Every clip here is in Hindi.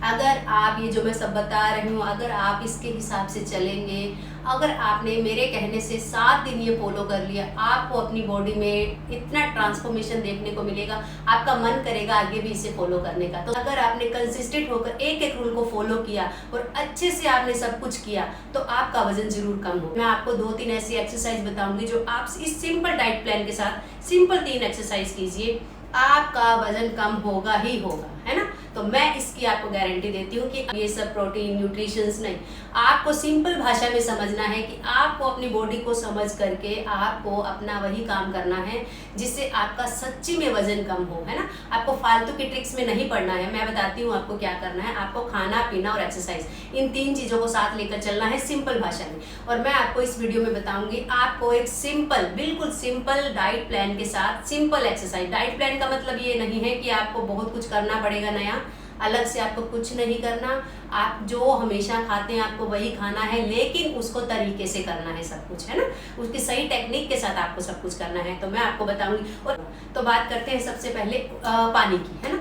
अगर आप ये जो मैं सब बता रही हूँ, अगर आप इसके हिसाब से चलेंगे, अगर आपने मेरे कहने से 7 दिन ये फॉलो कर लिया, आपको अपनी बॉडी में इतना ट्रांसफॉर्मेशन देखने को मिलेगा, आपका मन करेगा आगे भी इसे फॉलो करने का। तो अगर आपने कंसिस्टेंट होकर एक एक रूल को फॉलो किया और अच्छे से आपने सब कुछ किया तो आपका वजन जरूर कम हो। मैं आपको 2-3 ऐसी एक्सरसाइज बताऊंगी जो आप इस सिंपल डाइट प्लान के साथ सिंपल 3 एक्सरसाइज कीजिए, आपका वजन कम होगा ही होगा, है ना। तो मैं इसकी आपको गारंटी देती हूँ कि ये सब प्रोटीन न्यूट्रिशंस नहीं, आपको सिंपल भाषा में समझना है कि आपको अपनी बॉडी को समझ करके आपको अपना वही काम करना है जिससे आपका सच्ची में वजन कम हो, है ना। आपको फालतू की ट्रिक्स में नहीं पड़ना है। मैं बताती हूँ आपको क्या करना है। आपको खाना पीना और एक्सरसाइज, इन 3 चीजों को साथ लेकर चलना है सिंपल भाषा में। और मैं आपको इस वीडियो में बताऊंगी आपको एक सिंपल, बिल्कुल सिंपल डाइट प्लान के साथ सिंपल एक्सरसाइज। डाइट प्लान का मतलब ये नहीं है कि आपको बहुत कुछ करना पड़ेगा नया, अलग से आपको कुछ नहीं करना। आप जो हमेशा खाते हैं आपको वही खाना है, लेकिन उसको तरीके से करना है सब कुछ, है ना। उसकी सही टेक्निक के साथ आपको सब कुछ करना है। तो मैं आपको बताऊंगी। और तो बात करते हैं सबसे पहले पानी की, है ना।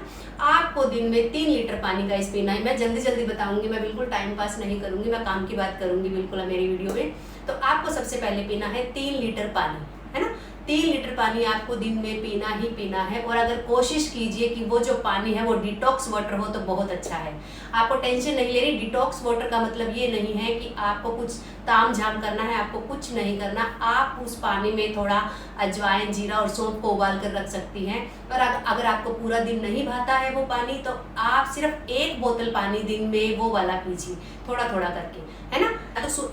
आपको दिन में 3 लीटर पानी गाइस पीना है। मैं जल्दी जल्दी बताऊंगी, मैं बिल्कुल टाइम पास नहीं करूंगी, मैं काम की बात करूंगी बिल्कुल मेरी वीडियो में। तो आपको सबसे पहले पीना है 3 लीटर पानी, है ना। 3 लीटर पानी आपको दिन में पीना ही पीना है। और अगर कोशिश कीजिए कि वो जो पानी है वो डिटॉक्स वाटर हो तो बहुत अच्छा है। आपको टेंशन नहीं लेनी। डिटॉक्स वाटर का मतलब ये नहीं है कि आपको कुछ ताम झाम करना है, आपको कुछ नहीं करना। आप उस पानी में थोड़ा अजवाइन, जीरा और सौंफ को उबाल कर रख सकती हैं। और अगर आपको पूरा दिन नहीं भाता है वो पानी, तो आप सिर्फ 1 बोतल पानी दिन में वो वाला पीजिए, थोड़ा थोड़ा करके, है ना। तो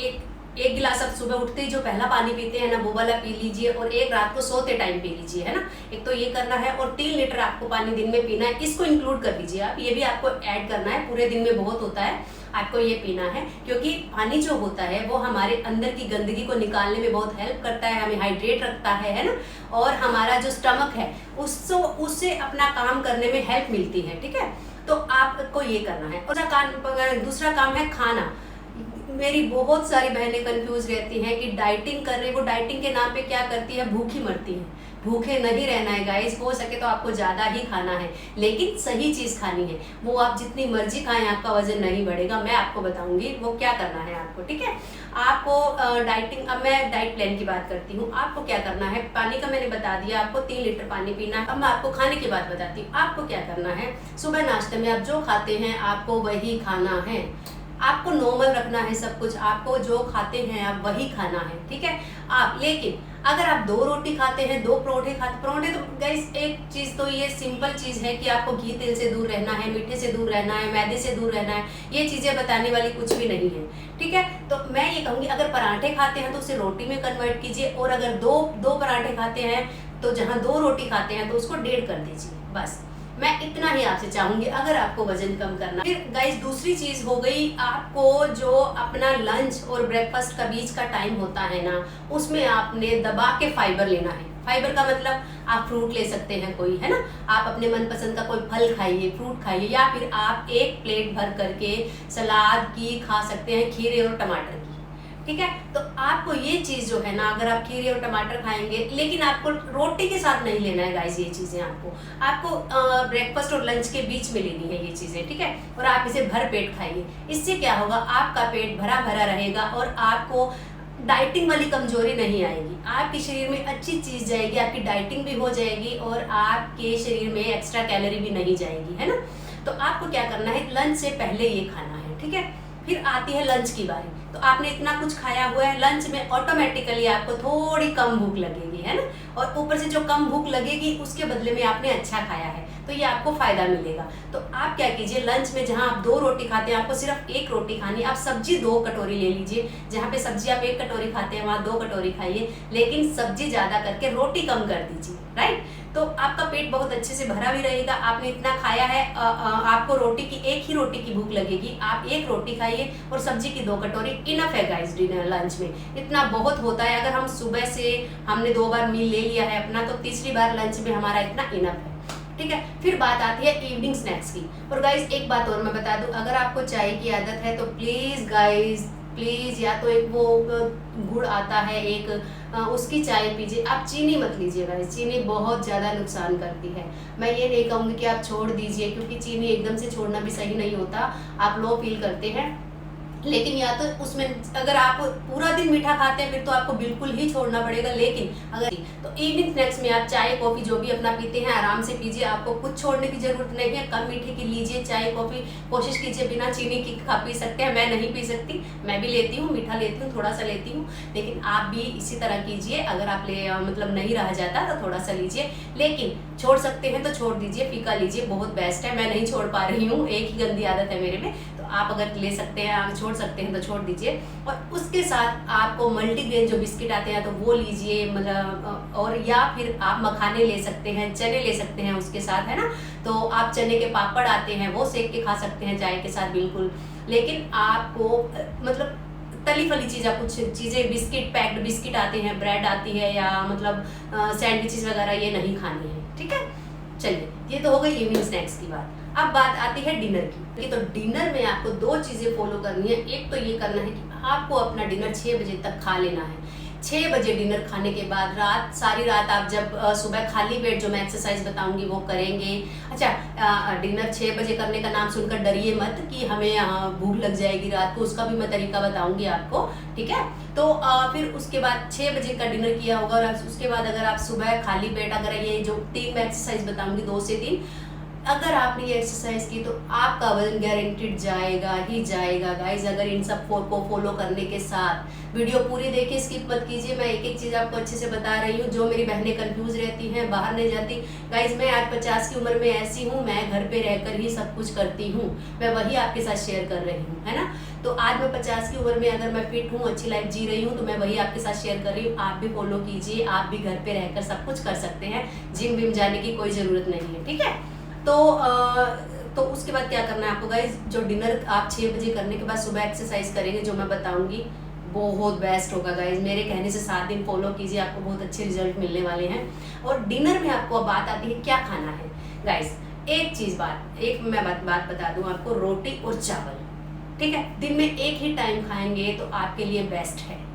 एक गिलास आप सुबह उठते ही जो पहला पानी पीते हैं ना वो वाला पी लीजिए, और एक रात को सोते टाइम पी लीजिए, है ना। एक तो ये करना है। और 3 लीटर आपको पानी दिन में पीना है, इसको इंक्लूड कर लीजिए आप, ये भी आपको ऐड करना है। पूरे दिन में बहुत होता है, आपको ये पीना है, क्योंकि पानी जो होता है वो हमारे अंदर की गंदगी को निकालने में बहुत हेल्प करता है, हमें हाइड्रेट रखता है ना। और हमारा जो स्टमक है उससे अपना काम करने में हेल्प मिलती है, ठीक है। तो आपको ये करना है। और दूसरा काम है खाना। मेरी बहुत सारी बहनें कंफ्यूज रहती हैं कि डाइटिंग कर रही, वो डाइटिंग के नाम पे क्या करती है, भूखी मरती है। भूखे नहीं रहना है गाइस, हो सके तो आपको ज्यादा ही खाना है, लेकिन सही चीज खानी है। वो आप जितनी मर्जी खाएं आपका वजन नहीं बढ़ेगा। मैं आपको बताऊंगी वो क्या करना है आपको, ठीक है। आपको डाइटिंग, अब मैं डाइट प्लान की बात करती हूँ। आपको क्या करना है, पानी का मैंने बता दिया, आपको 3 लीटर पानी पीना है। अब मैं आपको खाने की बात बताती हूँ। आपको क्या करना है, सुबह नाश्ते में आप जो खाते हैं आपको वही खाना है। आपको नॉर्मल रखना है सब कुछ, आपको जो खाते हैं आप वही खाना है, ठीक है। लेकिन अगर आप 2 रोटी खाते हैं, 2 परोठे तो गाइस एक चीज तो ये सिंपल चीज है कि आपको घी तेल से दूर रहना है, मीठे से दूर रहना है, मैदे से दूर रहना है। ये चीजें बताने वाली कुछ भी नहीं है, ठीक है। तो मैं ये कहूंगी अगर पराठे खाते हैं तो उसे रोटी में कन्वर्ट कीजिए, और अगर दो पराठे खाते हैं तो जहाँ 2 रोटी खाते हैं तो उसको 1.5 कर दीजिए, बस। मैं इतना ही आपसे चाहूंगी अगर आपको वजन कम करना। फिर गाइस दूसरी चीज हो गई, आपको जो अपना लंच और ब्रेकफास्ट का बीच का टाइम होता है ना, उसमें आपने दबा के फाइबर लेना है। फाइबर का मतलब आप फ्रूट ले सकते हैं कोई, है ना। आप अपने मनपसंद का कोई फल खाइए, फ्रूट खाइए, या फिर आप 1 प्लेट भर करके सलाद की खा सकते हैं, खीरे और टमाटर की, ठीक है। तो आपको ये चीज जो है ना, अगर आप खीरे और टमाटर खाएंगे, लेकिन आपको रोटी के साथ नहीं लेना है गाइस। ये चीजें आपको ब्रेकफास्ट और लंच के बीच में लेनी है ये चीजें, ठीक है। और आप इसे भर पेट खाइए। इससे क्या होगा, आपका पेट भरा भरा रहेगा और आपको डाइटिंग वाली कमजोरी नहीं आएगी। आपके शरीर में अच्छी चीज जाएगी, आपकी डाइटिंग भी हो जाएगी और आपके शरीर में एक्स्ट्रा कैलोरी भी नहीं जाएगी, है ना। तो आपको क्या करना है, लंच से पहले ये खाना है, ठीक है। फिर आती है लंच की बारी। तो आपने इतना कुछ खाया हुआ है, लंच में ऑटोमेटिकली आपको थोड़ी कम भूख लगेगी, है ना। और ऊपर से जो कम भूख लगेगी उसके बदले में आपने अच्छा खाया है, तो ये आपको फायदा मिलेगा। तो आप क्या कीजिए, लंच में जहां आप 2 रोटी खाते हैं आपको सिर्फ 1 रोटी खानी है। आप सब्जी 2 कटोरी ले लीजिए, जहाँ पे सब्जी आप 1 कटोरी खाते हैं वहां 2 कटोरी खाइए, लेकिन सब्जी ज्यादा करके रोटी कम कर दीजिए, राइट। तो आपका पेट बहुत अच्छे से भरा भी रहेगा। आपने इतना खाया है, आपको रोटी की 1 ही रोटी की भूख लगेगी, आप 1 रोटी खाइए और सब्जी की 2 कटोरी इनफ है गाइस। डिनर लंच में इतना बहुत होता है। अगर हम सुबह से हमने 2 बार मील ले लिया है अपना, तो तीसरी बार लंच में हमारा इतना इनफ है, ठीक है। फिर बात आती है इवनिंग स्नैक्स की। और गाइस एक बात और मैं बता दूं, अगर आपको चाय की आदत है तो प्लीज गाइस, प्लीज, या तो एक वो गुड़ आता है, एक उसकी चाय पीजिए। आप चीनी मत लीजिए गाइस, चीनी बहुत ज़्यादा नुकसान करती है। मैं ये नहीं कहूँगी कि आप छोड़ दीजिए, क्योंकि चीनी एकदम से छोड़ना भी सही नहीं होता, आप लो फील करते हैं। लेकिन या तो उसमें अगर आप पूरा दिन मीठा खाते हैं फिर तो आपको बिल्कुल ही छोड़ना पड़ेगा। लेकिन अगर तो इवनिंग स्नैक्स में आप चाय कॉफ़ी जो भी अपना पीते हैं आराम से पीजिए, आपको कुछ छोड़ने की जरूरत नहीं है। कम मीठे की लीजिए चाय कॉफ़ी, कोशिश कीजिए बिना चीनी की खा पी सकते हैं। मैं नहीं पी सकती, मैं भी लेती हूँ, मीठा लेती हूँ, थोड़ा सा लेती हूँ, लेकिन आप भी इसी तरह कीजिए। अगर आप मतलब नहीं रह जाता तो थोड़ा सा लीजिए, लेकिन छोड़ सकते हैं तो छोड़ दीजिए, फीका लीजिए, बहुत बेस्ट है। मैं नहीं छोड़ पा रही हूँ, एक ही गंदी आदत है मेरे में, तो आप अगर ले सकते हैं, आप छोड़ सकते हैं तो छोड़ दीजिए। और उसके साथ आपको मल्टीग्रेन जो बिस्किट आते हैं तो वो लीजिए, मतलब और या फिर आप मखाने ले सकते हैं, चने ले सकते हैं उसके साथ, है ना। तो आप चने के पापड़ आते हैं वो सेक के खा सकते हैं चाय के साथ बिल्कुल। लेकिन आपको मतलब तली फली चीज़ें, कुछ चीज़ें बिस्किट, पैक्ड बिस्किट आते हैं, ब्रेड आती है, या मतलब सैंडविचेस वगैरह, ये नहीं खानी है, ठीक है। चलिए, ये तो हो गई इवनिंग स्नैक्स की बात। अब बात आती है डिनर की। तो डिनर में आपको 2 चीज़ें फॉलो करनी है। एक तो ये करना है कि आपको अपना डिनर 6 बजे तक खा लेना है। 6 बजे डिनर खाने के बाद सारी रात आप जब सुबह खाली पेट जो मैं एक्सरसाइज बताऊंगी वो करेंगे। अच्छा, डिनर 6 बजे करने का नाम सुनकर डरिए मत कि हमें भूख लग जाएगी रात को, उसका भी मैं तरीका बताऊंगी आपको, ठीक है। तो फिर उसके बाद 6 बजे का डिनर किया होगा, और उसके बाद अगर आप सुबह खाली पेट, अगर ये जो 3 मैं एक्सरसाइज बताऊंगी 2 से 3, अगर आपने ये एक्सरसाइज की तो आपका वजन गारंटेड जाएगा ही जाएगा गाइज। अगर इन सब को फॉलो करने के साथ, वीडियो पूरी देखिए, स्किप मत कीजिए। मैं एक एक चीज़ आपको अच्छे से बता रही हूँ। जो मेरी बहनें कंफ्यूज रहती हैं, बाहर नहीं जाती गाइज, मैं आज 50 की उम्र में ऐसी हूँ, मैं घर पे रहकर ही सब कुछ करती हूँ, मैं वही आपके साथ शेयर कर रही हूँ, है ना। तो आज मैं 50 की उम्र में अगर मैं फिट हूँ, अच्छी लाइफ जी रही हूँ, तो मैं वही आपके साथ शेयर कर रही हूँ। आप भी फॉलो कीजिए, आप भी घर पे रहकर सब कुछ कर सकते हैं, जिम विम जाने की कोई ज़रूरत नहीं है, ठीक है। तो उसके बाद क्या करना है आपको गाइज, जो डिनर आप 6 बजे करने के बाद सुबह एक्सरसाइज करेंगे जो मैं बताऊंगी, बहुत बेस्ट होगा गाइज। मेरे कहने से 7 दिन फॉलो कीजिए, आपको बहुत अच्छे रिजल्ट मिलने वाले हैं। और डिनर में आपको बात आती है क्या खाना है गाइज। एक मैं बात बता दूं आपको, रोटी और चावल, ठीक है। दिन में एक ही टाइम खाएंगे तो आपके लिए बेस्ट है।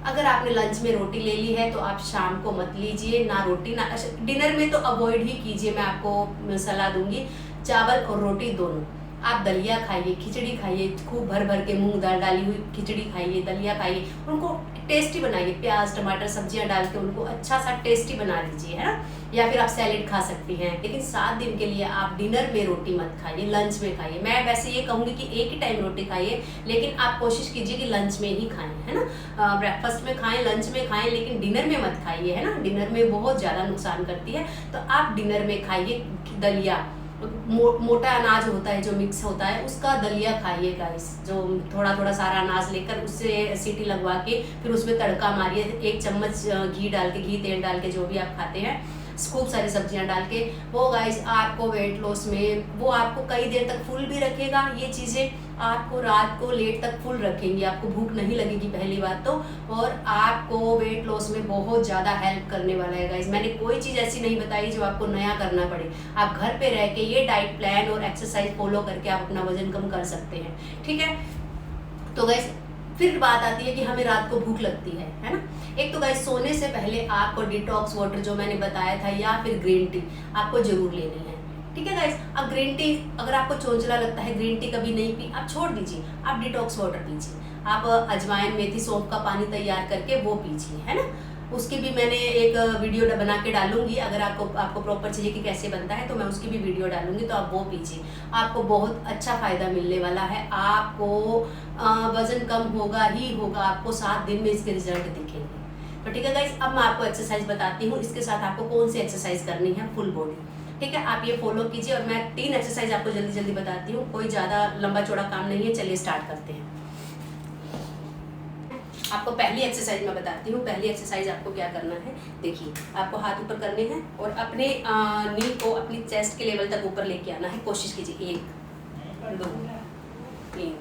अगर आपने लंच में रोटी ले ली है तो आप शाम को मत लीजिए, ना रोटी ना डिनर में तो अवॉइड ही कीजिए, मैं आपको सलाह दूंगी। चावल और रोटी दोनों, आप दलिया खाइए, खिचड़ी खाइए, खूब भर भर के मूंग दाल डाली हुई खिचड़ी खाइए, दलिया खाइए, उनको टेस्टी बनाइए, प्याज टमाटर सब्जियां डाल के उनको अच्छा सा टेस्टी बना लीजिए, है ना। या फिर आप सैलेड खा सकती हैं, लेकिन 7 दिन के लिए आप डिनर में रोटी मत खाइए, लंच में खाइए। मैं वैसे ये कहूँगी कि एक ही टाइम रोटी खाइए, लेकिन आप कोशिश कीजिए कि लंच में ही खाएं, है ना। ब्रेकफास्ट में खाएं, लंच में खाएं, लेकिन डिनर में मत खाइए, है ना। डिनर में बहुत ज़्यादा नुकसान करती है। तो आप डिनर में खाइए दलिया, मोटा अनाज होता है जो मिक्स होता है, उसका दलिया खाइए गाइस। जो थोड़ा थोड़ा सारा अनाज लेकर उससे सीटी लगवा के फिर उसमें तड़का मारिए, 1 चम्मच घी डाल के, घी तेल डाल के, जो भी आप खाते हैं, खूब सारी सब्जियां डाल के, वो गाइस आपको वेट लॉस में, वो आपको कई देर तक फुल भी रखेगा। ये चीज़ें आपको रात को लेट तक फुल रखेंगी, आपको भूख नहीं लगेगी पहली बात तो, और आपको वेट लॉस में बहुत ज़्यादा हेल्प करने वाला है गाइस। मैंने कोई चीज़ ऐसी नहीं बताई जो आपको नया करना पड़े। आप घर पे रह के ये डाइट प्लान और एक्सरसाइज फॉलो करके आप अपना वजन कम कर सकते हैं, ठीक है। तो गाइस फिर बात आती है कि हमें रात को भूख लगती है ना। एक तो गाइस सोने से पहले आपको डिटॉक्स वाटर जो मैंने बताया था, या फिर ग्रीन टी आपको जरूर लेनी है, ठीक है गाइस। अब ग्रीन टी अगर आपको चोंचला लगता है, ग्रीन टी कभी नहीं पी, आप छोड़ दीजिए, आप डिटॉक्स वाटर पीजिए। आप अजवाइन मेथी सौंफ का पानी तैयार करके वो पीजिए, है ना। उसकी भी मैंने एक वीडियो बना के डालूंगी, अगर आपको प्रॉपर चाहिए कि कैसे बनता है तो मैं उसकी भी वीडियो डालूंगी, तो आप वो पीजिए, आपको बहुत अच्छा फ़ायदा मिलने वाला है। आपको वज़न कम होगा ही होगा, आपको 7 दिन में इसके रिजल्ट दिखेंगे। तो ठीक है गाइस, अब मैं आपको एक्सरसाइज बताती हूँ, इसके साथ आपको कौन सी एक्सरसाइज करनी है फुल बॉडी, ठीक है। आप ये फॉलो कीजिए, और मैं 3 एक्सरसाइज आपको जल्दी जल्दी बताती हूँ, कोई ज़्यादा लंबा चौड़ा काम नहीं है। चलिए स्टार्ट करते हैं। आपको पहली एक्सरसाइज मैं बताती हूँ। पहली एक्सरसाइज आपको क्या करना है, देखिए, आपको हाथ ऊपर करने हैं और अपने नी को अपनी चेस्ट के लेवल तक ऊपर लेके आना है। कोशिश कीजिए, 1 2 3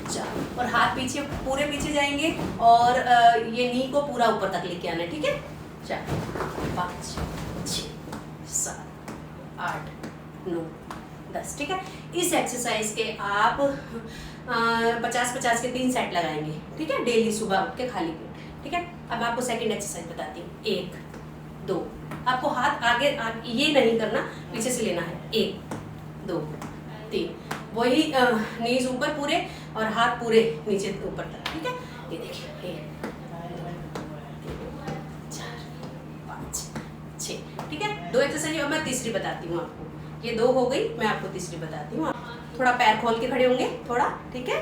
4, और हाथ पीछे, पूरे पीछे जाएंगे, और ये नी को पूरा ऊपर तक लेके आना है, ठीक है। 4 5 6 7 8 9 10, ठीक है। इस एक्सरसाइज के आप 50-50 के 3 सेट लगाएंगे, ठीक है, डेली सुबह उठ के खाली पेट, ठीक है। अब मैं आपको सेकंड एक्सरसाइज बताती हूँ। 1 2, आपको हाथ आगे ये नहीं करना, पीछे से लेना है। 1 2 3, वही नीज ऊपर पूरे और हाथ पूरे नीचे ऊपर तक, ठीक है। ये देखिए 1 2 4 5 6, ठीक है। 2 एक्सरसाइज। अब मैं तीसरी बताती हूँ आपको। ये 2 हो गई, मैं आपको तीसरी बताती हूँ। थोड़ा पैर खोल के खड़े होंगे थोड़ा, ठीक है,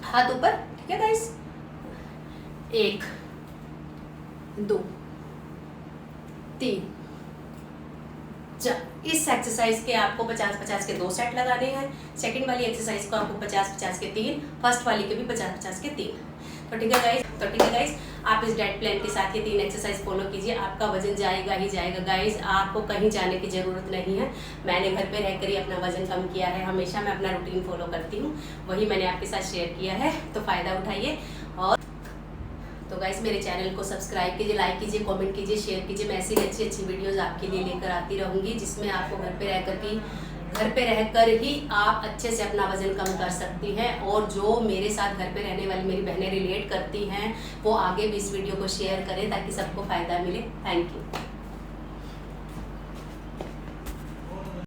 हाथ ऊपर, ठीक है गाइस। 1 2 3 4। इस एक्सरसाइज के आपको 50-50 के 2 सेट लगाने हैं। सेकंड वाली एक्सरसाइज को आपको 50-50 के 3, फर्स्ट वाली के भी 50-50 के 3। तो ठीक है गाइस, आप इस डाइट प्लान के साथ ये 3 एक्सरसाइज फॉलो कीजिए, आपका वजन जाएगा ही जाएगा गाइस। आपको कहीं जाने की ज़रूरत नहीं है। मैंने घर पे रहकर ही अपना वजन कम किया है। हमेशा मैं अपना रूटीन फॉलो करती हूँ, वही मैंने आपके साथ शेयर किया है, तो फ़ायदा उठाइए। और तो गाइस मेरे चैनल को सब्सक्राइब कीजिए, लाइक कीजिए, कमेंट कीजिए, शेयर कीजिए। मैं ऐसी अच्छी वीडियोस आपके लिए लेकर आती रहूँगी, जिसमें आपको घर पे रहकर ही आप अच्छे से अपना वजन कम कर सकती हैं। और जो मेरे साथ घर पे रहने वाली मेरी बहनें रिलेट करती हैं, वो आगे भी इस वीडियो को शेयर करें ताकि सबको फ़ायदा मिले। Thank you.